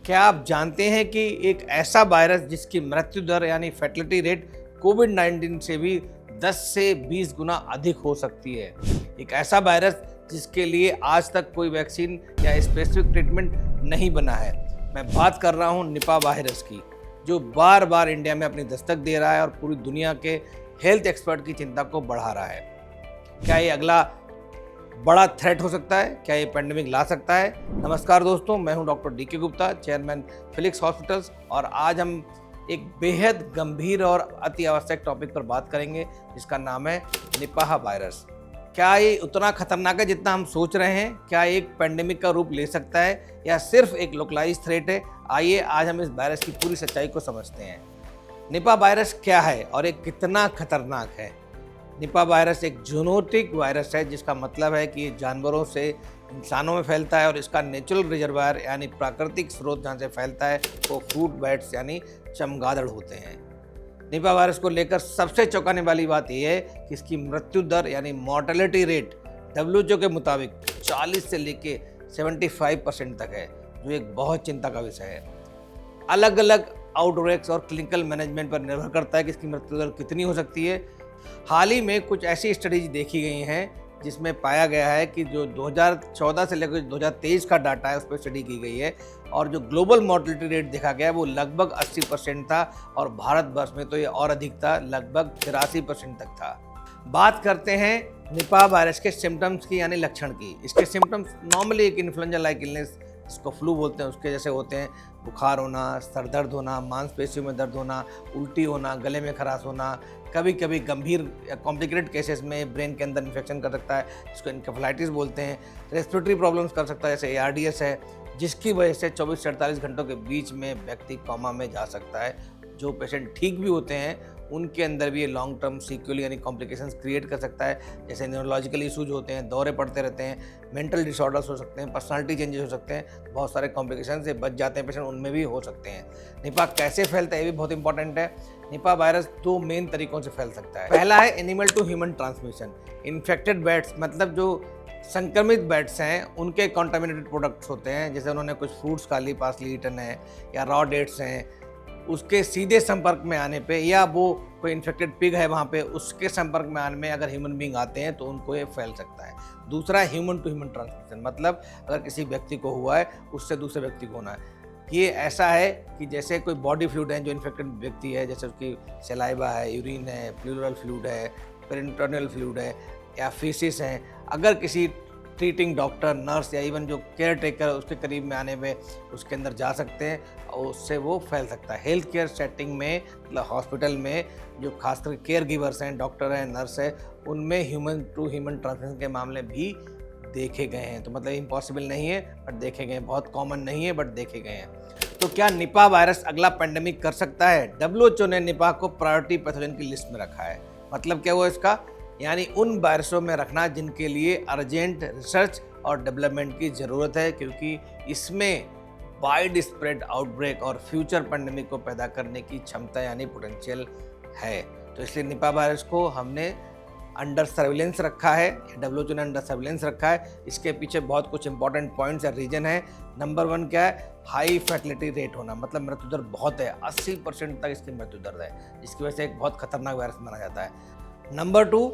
क्या आप जानते हैं कि एक ऐसा वायरस जिसकी मृत्यु दर यानी फैटलिटी रेट कोविड-19 से भी 10 से 20 गुना अधिक हो सकती है। एक ऐसा वायरस जिसके लिए आज तक कोई वैक्सीन या स्पेसिफिक ट्रीटमेंट नहीं बना है। मैं बात कर रहा हूँ निपा वायरस की, जो बार बार इंडिया में अपनी दस्तक दे रहा है और पूरी दुनिया के हेल्थ एक्सपर्ट की चिंता को बढ़ा रहा है। क्या ये अगला बड़ा थ्रेट हो सकता है? क्या ये पेंडेमिक ला सकता है? नमस्कार दोस्तों, मैं हूं doctor DK. Gupta, chairman Felix hospitals, और आज हम एक बेहद गंभीर और अति आवश्यक टॉपिक पर बात करेंगे जिसका नाम है निपाह वायरस। क्या ये उतना खतरनाक है जितना हम सोच रहे हैं? क्या एक पेंडेमिक का रूप ले सकता है या सिर्फ एक लोकलाइज थ्रेट है? आइए आज हम इस वायरस की पूरी सच्चाई को समझते हैं। निपाह वायरस क्या है और ये कितना खतरनाक है? निपा वायरस एक जूनोटिक वायरस है, जिसका मतलब है कि ये जानवरों से इंसानों में फैलता है और इसका नेचुरल रिजर्वायर यानी प्राकृतिक स्रोत जहाँ से फैलता है वो फ्रूट बैट्स यानी चमगादड़ होते हैं। निपा वायरस को लेकर सबसे चौंकाने वाली बात यह है कि इसकी मृत्यु दर यानी मॉर्टेलिटी रेट WHO के मुताबिक 40 से लेके 75% तक है, जो एक बहुत चिंता का विषय है। अलग अलग आउटब्रेक्स और क्लिनिकल मैनेजमेंट पर निर्भर करता है कि इसकी मृत्यु दर कितनी हो सकती है। हाल ही में कुछ ऐसी स्टडीज देखी गई हैं जिसमें पाया गया है कि जो 2014 से लेकर 2023 का डाटा है उस पर स्टडी की गई है, और जो ग्लोबल मॉर्टेलिटी रेट देखा गया है वो लगभग 80% था, और भारतवर्ष में तो ये और अधिक था, लगभग 83% तक था। बात करते हैं निपाह वायरस के सिम्टम्स की यानी लक्षण की। इसके सिम्टम्स नॉर्मली एक इन्फ्लुएंजा लाइक इलनेस, इसको फ्लू बोलते हैं, उसके जैसे होते हैं। बुखार होना, सर दर्द होना, मांसपेशियों में दर्द होना, उल्टी होना, गले में खराश होना, कभी कभी गंभीर या कॉम्प्लिकेटेड केसेस में ब्रेन के अंदर इन्फेक्शन कर सकता है, जिसको एन्केफेलाइटिस बोलते हैं। रेस्पिरेटरी प्रॉब्लम्स कर सकता है, जैसे ARDS है, जिसकी वजह से 24 से 48 घंटों के बीच में व्यक्ति कोमा में जा सकता है। जो पेशेंट ठीक भी होते हैं उनके अंदर भी ये लॉन्ग टर्म सीक्वल यानी कॉम्प्लिकेशंस क्रिएट कर सकता है, जैसे न्यूरोलॉजिकल इशूज होते हैं, दौरे पड़ते रहते हैं, मेंटल डिसऑर्डर्स हो सकते हैं, पर्सनालिटी चेंजेस हो सकते हैं, बहुत सारे कॉम्प्लिकेशन से बच जाते हैं पेशेंट, उनमें भी हो सकते हैं। निपाह कैसे फैलता है ये भी बहुत इंपॉर्टेंट है। निपाह वायरस 2 मेन तरीकों से फैल सकता है। पहला है animal to human transmission. Infected bats मतलब जो संक्रमित बैट्स हैं उनके कॉन्टामिनेटेड प्रोडक्ट्स होते हैं, जैसे उन्होंने कुछ फ्रूट्स खा ली, पार्सली ईटन है या रॉ डेट्स हैं, उसके सीधे संपर्क में आने पे, या वो कोई इन्फेक्टेड पिग है वहाँ पे, उसके संपर्क में आने में अगर ह्यूमन बींग आते हैं तो उनको ये फैल सकता है। दूसरा है ह्यूमन टू ह्यूमन ट्रांसमिशन, मतलब अगर किसी व्यक्ति को हुआ है उससे दूसरे व्यक्ति को होना है। ये ऐसा है कि जैसे कोई बॉडी फ्लूइड है, जो इन्फेक्टेड व्यक्ति है, जैसे उसकी सलाइवा है, यूरिन है, प्लूरल फ्लूइड है, पेरिटोनियल फ्लूइड है या फीसिस है, अगर किसी ट्रीटिंग डॉक्टर, नर्स या इवन जो केयर टेकर उसके करीब में आने में उसके अंदर जा सकते हैं और उससे वो फैल सकता है। हेल्थ केयर सेटिंग में, मतलब हॉस्पिटल में जो खासकर केयर गिवर्स हैं, डॉक्टर हैं, नर्स है, उनमें ह्यूमन टू ह्यूमन ट्रांसमिशन के मामले भी देखे गए हैं। तो मतलब इम्पॉसिबल नहीं है बट देखे गए हैं, बहुत कॉमन नहीं है बट देखे गए हैं। तो क्या निपाह वायरस अगला पेंडेमिक कर सकता है? WHO ने निपाह को प्रायोरिटी पैथोजन की लिस्ट में रखा है। मतलब क्या हुआ इसका? यानी उन वायरसों में रखना जिनके लिए अर्जेंट रिसर्च और डेवलपमेंट की ज़रूरत है, क्योंकि इसमें वाइड स्प्रेड आउटब्रेक और फ्यूचर पेंडेमिक को पैदा करने की क्षमता यानी पोटेंशियल है। तो इसलिए निपाह वायरस को हमने अंडर सर्विलेंस रखा है, WHO ने अंडर सर्विलेंस रखा है। इसके पीछे बहुत कुछ इंपॉर्टेंट पॉइंट्स या रीजन है। नंबर 1 क्या है? हाई फर्टिलिटी रेट होना, मतलब मृत्यु दर बहुत है, 80% तक इसकी मृत्यु दर है, जिसकी वजह से एक बहुत खतरनाक वायरस माना जाता है। नंबर 2,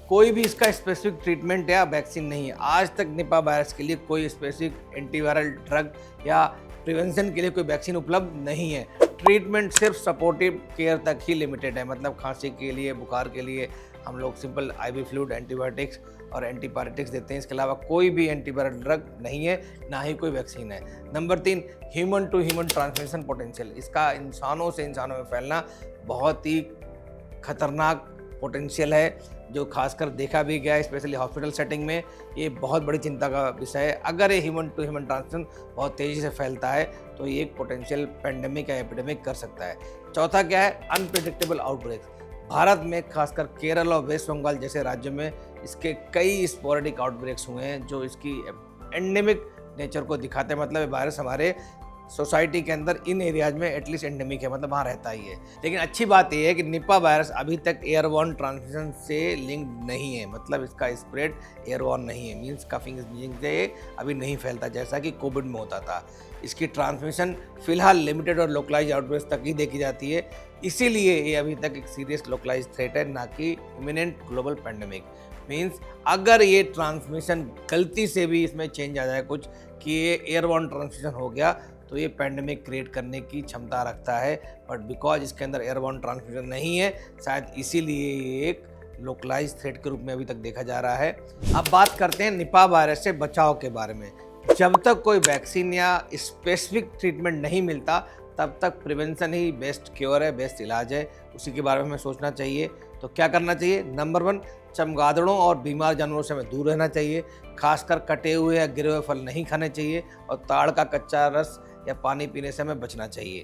कोई भी इसका स्पेसिफिक ट्रीटमेंट या वैक्सीन नहीं है। आज तक निपाह वायरस के लिए कोई स्पेसिफिक एंटीवायरल ड्रग या प्रिवेंशन के लिए कोई वैक्सीन उपलब्ध नहीं है। ट्रीटमेंट सिर्फ सपोर्टिव केयर तक ही लिमिटेड है, मतलब खांसी के लिए, बुखार के लिए हम लोग सिंपल IV फ्लूइड, एंटीबायोटिक्स और एंटीपायरेटिक्स देते हैं। इसके अलावा कोई भी एंटीवायरल ड्रग नहीं है, ना ही कोई वैक्सीन है। Number 3, human to human transmission potential. इसका इंसानों से इंसानों में फैलना बहुत ही खतरनाक पोटेंशियल है, जो खासकर देखा भी गया है, स्पेशली हॉस्पिटल सेटिंग में। ये बहुत बड़ी चिंता का विषय है। अगर ये ह्यूमन टू ह्यूमन ट्रांसमिशन बहुत तेज़ी से फैलता है तो ये एक पोटेंशियल पेंडेमिक या एपिडेमिक कर सकता है। चौथा क्या है? Unpredictable outbreaks. भारत में खासकर केरल और वेस्ट बंगाल जैसे राज्यों में इसके कई स्पोरेडिक आउटब्रेक्स हुए हैं, जो इसकी एंडेमिक नेचर को दिखाते हैं। मतलब ये वायरस हमारे सोसाइटी के अंदर इन एरियाज में एटलीस्ट एंडेमिक है, मतलब वहाँ रहता ही है। लेकिन अच्छी बात यह है कि निपा वायरस अभी तक एयरबॉर्न ट्रांसमिशन से लिंक्ड नहीं है, मतलब इसका स्प्रेड एयरबॉर्न नहीं है, मीन्स कफिंग स्नीजिंग से अभी नहीं फैलता जैसा कि कोविड में होता था। इसकी ट्रांसमिशन फिलहाल लिमिटेड और लोकलाइज आउटब्रेक तक ही देखी जाती है, इसीलिए ये अभी तक एक सीरियस लोकलाइज थ्रेट है, ना कि इमिनेंट ग्लोबल पैंडेमिक। मीन्स अगर ये ट्रांसमिशन गलती से भी इसमें चेंज आ जाए कुछ कि ये एयरबॉर्न ट्रांसमिशन हो गया तो ये पैंडेमिक क्रिएट करने की क्षमता रखता है, बट बिकॉज इसके अंदर एयरबॉर्न ट्रांसमिशन नहीं है, शायद इसीलिए ये एक लोकलाइज थ्रेट के रूप में अभी तक देखा जा रहा है। अब बात करते हैं निपा वायरस से बचाव के बारे में। जब तक कोई वैक्सीन या स्पेसिफिक ट्रीटमेंट नहीं मिलता तब तक प्रिवेंशन ही बेस्ट क्योर है, बेस्ट इलाज है, उसी के बारे में हमें सोचना चाहिए। तो क्या करना चाहिए? नंबर 1, चमगादड़ों और बीमार जानवरों से हमें दूर रहना चाहिए, खासकर कटे हुए या गिरे हुए फल नहीं खाने चाहिए, और ताड़ का कच्चा रस या पानी पीने से हमें बचना चाहिए।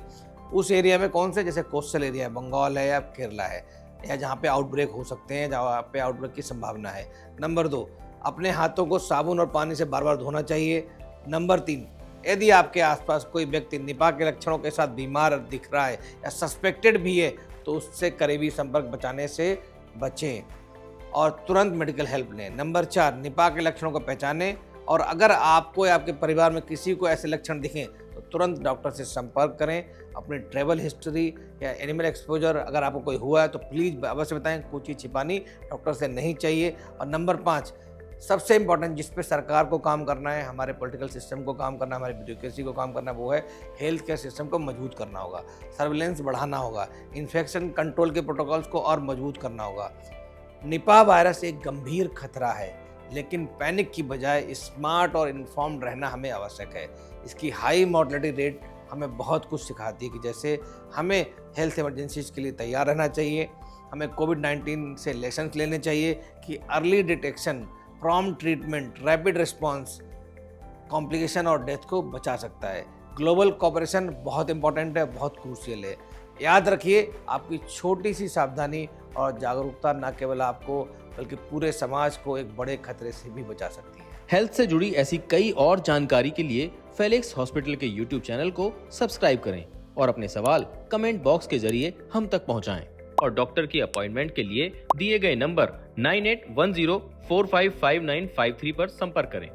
उस एरिया में कौन से, जैसे कोस्टल एरिया है, बंगाल है या केरला है, या जहाँ पे आउटब्रेक हो सकते हैं, जहाँ पे आउटब्रेक की संभावना है। नंबर 2, अपने हाथों को साबुन और पानी से बार बार धोना चाहिए। नंबर 3, यदि आपके आसपास कोई व्यक्ति निपा के लक्षणों के साथ बीमार दिख रहा है या सस्पेक्टेड भी है तो उससे करीबी संपर्क बचाने से बचें और तुरंत मेडिकल हेल्प लें। नंबर 4, निपा के लक्षणों को पहचानें, और अगर आपको या आपके परिवार में किसी को ऐसे लक्षण दिखें तो तुरंत डॉक्टर से संपर्क करें। अपनी ट्रैवल हिस्ट्री या एनिमल एक्सपोजर अगर आपको कोई हुआ है तो प्लीज़ अवश्य बताएं, कुछ चीज़ छिपानी डॉक्टर से नहीं चाहिए। और नंबर 5, सबसे इम्पॉर्टेंट जिस पे सरकार को काम करना है, हमारे पॉलिटिकल सिस्टम को काम करना है, हमारी ब्यूरोक्रेसी को काम करना है, वो है हेल्थ केयर सिस्टम को मजबूत करना होगा, सर्विलेंस बढ़ाना होगा, इन्फेक्शन कंट्रोल के प्रोटोकॉल्स को और मजबूत करना होगा। निपा वायरस एक गंभीर खतरा है, लेकिन पैनिक की बजाय स्मार्ट और इन्फॉर्म्ड रहना हमें आवश्यक है। इसकी हाई मॉर्टलिटी रेट हमें बहुत कुछ सिखाती है कि जैसे हमें हेल्थ इमरजेंसीज के लिए तैयार रहना चाहिए, हमें कोविड-19 से लेसन्स लेने चाहिए कि early detection, prompt treatment, rapid response complication और डेथ को बचा सकता है। ग्लोबल कोऑपरेशन बहुत इंपॉर्टेंट है, बहुत क्रूशियल है। याद रखिए, आपकी छोटी सी सावधानी और जागरूकता न केवल आपको बल्कि पूरे समाज को एक बड़े खतरे से भी बचा सकती है। हेल्थ से जुड़ी ऐसी कई और जानकारी के लिए फेलिक्स हॉस्पिटल के YouTube चैनल को सब्सक्राइब करें और अपने सवाल कमेंट बॉक्स के जरिए हम तक पहुंचाएं। और डॉक्टर की अपॉइंटमेंट के लिए दिए गए नंबर 9810455953 पर संपर्क करें।